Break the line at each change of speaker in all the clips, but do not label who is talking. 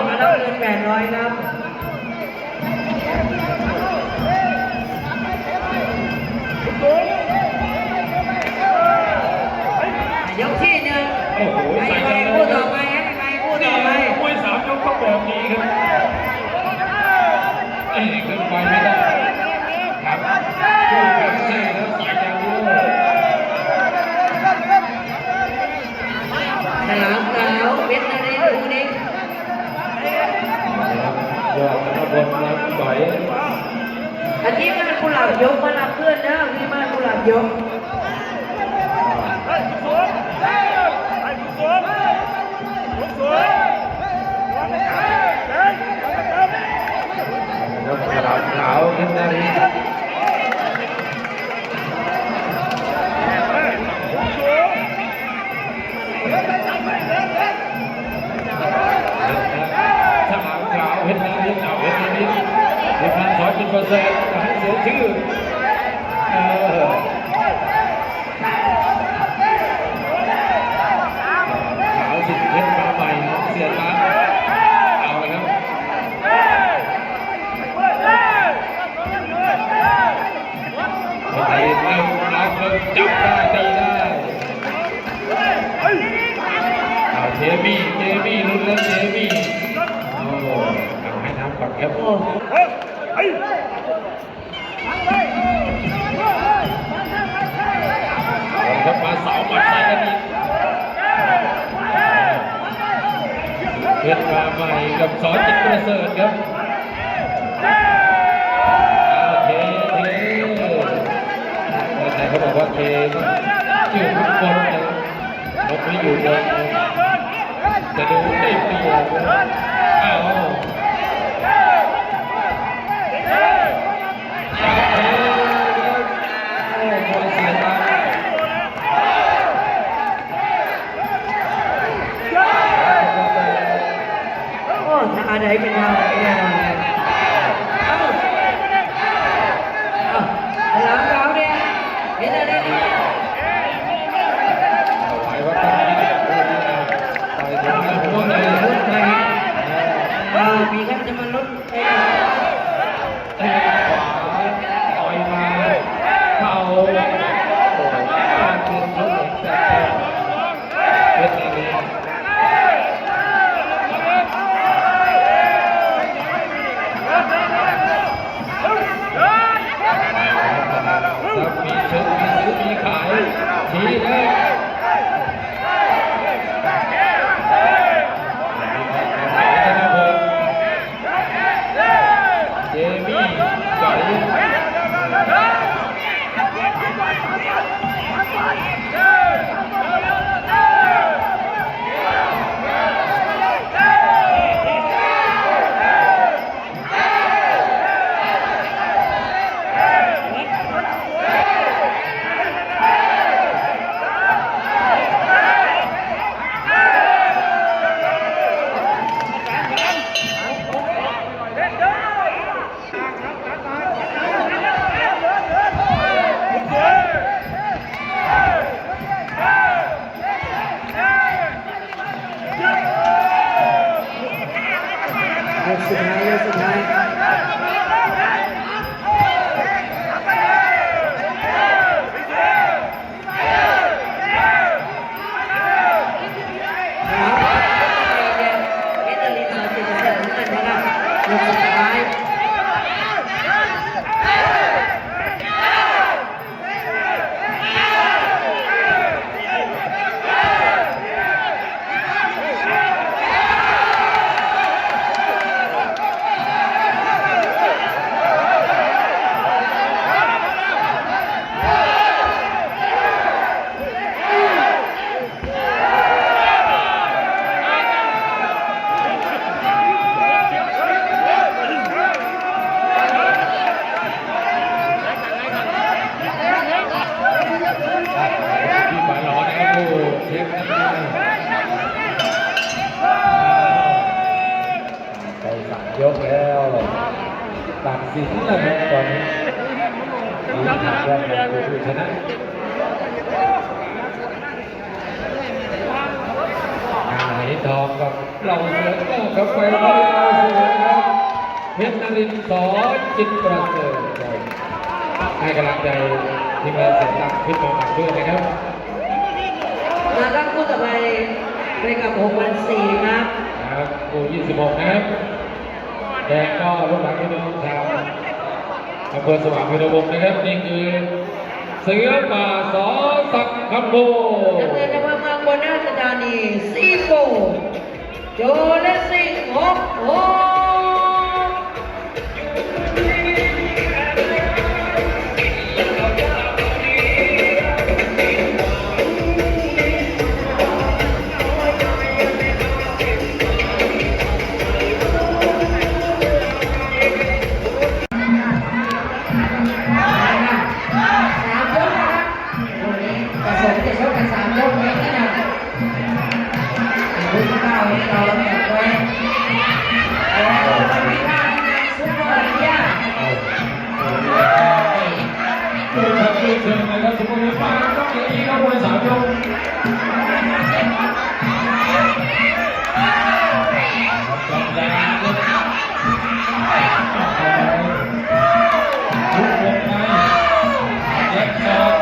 มารับเงิน800ครับยกที่หนึ่ง
โอ้โหใส่กันเลย
พูดต่อไปใครพูดต่อไป
มวย3 ยกก็แบบนี้ครับขึ้นไปไม่ได้ครับคู่แข่งแท้แล้วใส่อย่างเดียว
ฉลามขาวเพชรนรินทร์คู่นี้
ยอดธนพลรับต่อย
อันนี้มันกุหลาบยกมารับเพื่อนนะพี่มากุหลาบยก
ฉลามขาวเพชรนรินทร์ฉลามขาวเพชรนรินทร์เพชรนรินทร์ทีมงานสอนจิตประเสริฐให้เสียชื่อขาวสิทธิ์เพชรมาใหม่เสียตังเอาเลยครับไอ้เริ่มล็อกเริ่มจับได้ตีได้เอาเจมี่ลุ้นแล้วเจมี่โอ้ทำให้น้ำก่อนครับโอ้ครับมาเสาหมัดใส่กันอีกเพชรมาใหม่กับสอนจิตประเสริฐครับเทแต่เขาบอกว่าเทต้องอยู่ทุกคนนะลบไม่อยู่เลยจะดูได้เปรียบอ้าว
อะไรเป็นเราเนี่ยหลังเราเนี่ยเห็นอะไรนี่
ไหวว่าต้องมีต่อยถึงหัวเลย
มีกันจะมาลุ้น
ต่อยมาเข้าโอ้การเตือนเขาเป็นอะไรมีซื้อมีขายทีเลยเจมี่ไก่
สุดท้ายยกแล้วตัดสินแล้วครับตอนนี้ผู้ชนะหายทองกับ
เราเสือก็กาแฟเราเสือนะครับเพชรนรินทร์สอจิตประเสริฐให้กำลังใจทีมงานเสร็จตั้งเพชรมาหนักด้วยนะครับ
มาตั้งคู่ต่อไปกับ6,400ครับ
ครับคู่26นะครับแดงก็ลูกหลานพี่น้องชาวอำเภอสว่างพิรวงศ์นะครับนี่คือเสือป่าสอสักคำโบ
นักเรียนในเมืองบนราชธานีซีโฟโจเลสซิงฮกโฮ
เชิญนะครับสมมติว่าต้องอย่างนี้ครับมวย3 ยกจับยางลุกวงในแยกศอก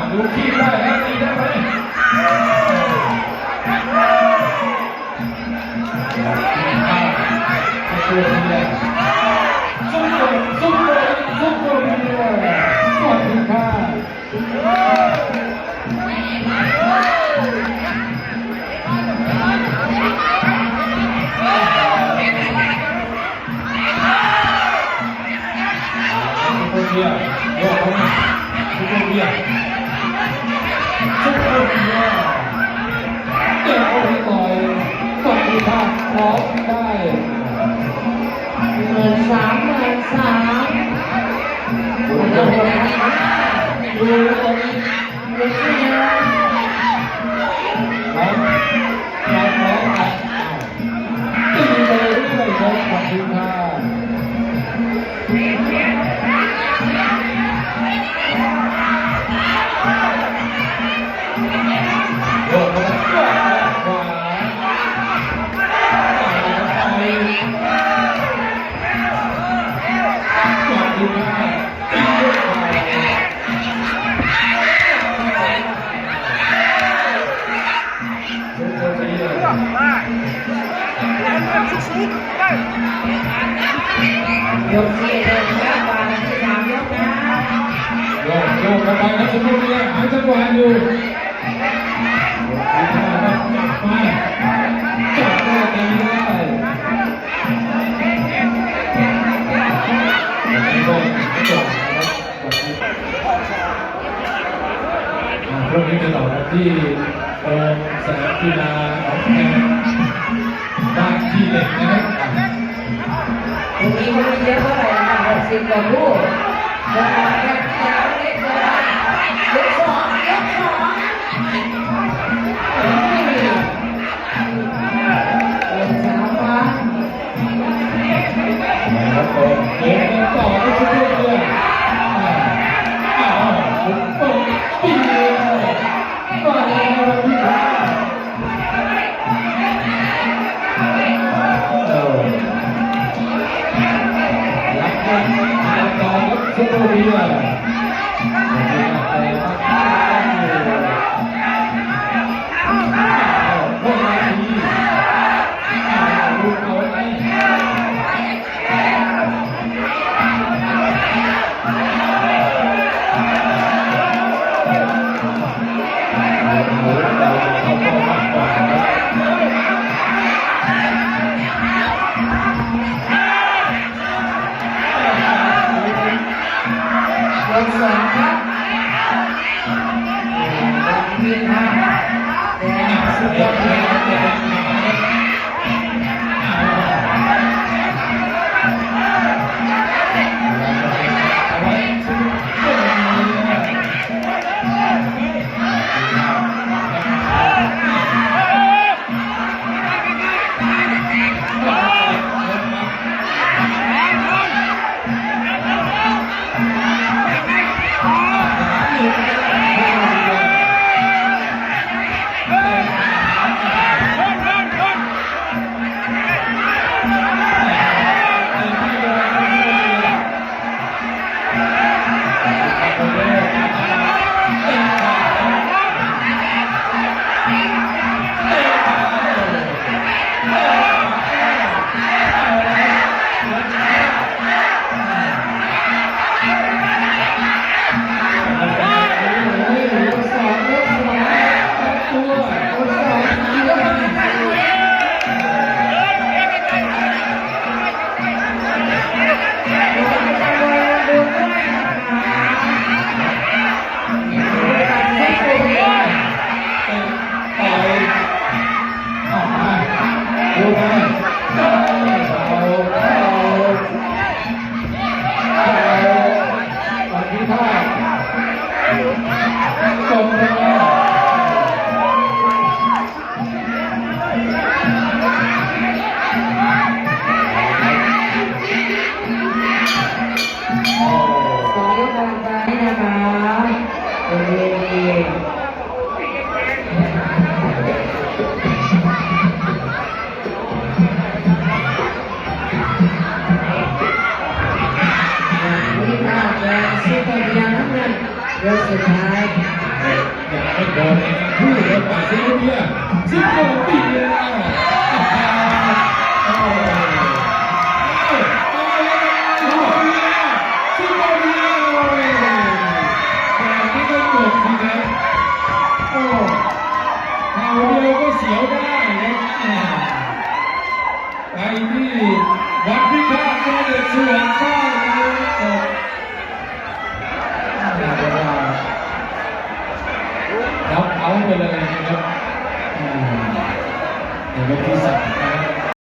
ดูขี้ได้ครับตีได้ไหมสู้เดียวสู้เดียวสวัสดีค่ะซุปเปอร์เบียร์โยกเข้ามาซุปเปอร์เบียร์เดี๋ยวเอาไปต่อยสวัสดีค่ะพร้อมได้
13,300ดูตรงนี้ดูที่นี่
ร้องตีไปเรื่อยๆครับขอบคุณค่ะโยกเข้ามาขวาขอบคุณค่ะ
ยก4เลยครับวางที่3ยกนะ
โยกเข้าไปครับสมมุติว่าหาจังหวะอยู่มาจับได้ตีได้พรุ่งนี้จะต่อที่โรงสนามกีฬาของแทนบ้านที่เหล็กนะครับ
ตรงนี้มันเยอะเท่าไหร่นะ60 กว่าลูกยกมาแค่เล็กเลยยก2ยก2
ครับผมเดินต่อที่ชุดเรือผมเปิดปีเลยมาแล้วพี่ครับรับกันต่อครับชุดเรือ
นี่ค่ะแดงซุปเปอร์เบียร์น้ำเงินยกสุดท้าย
อย่าให้โดนผู้เล่นป่าซิโกเบียซิโกเบียโอ้ซิโกเบียแต่ที่ก็จบทีเดียวโอ้เอาเดียวก็เสียวได้ครับไปที่วัดพิฆาตก็เด็ดสวนข้าวนะครับรับเอาไปเลยนะครับในวันที่3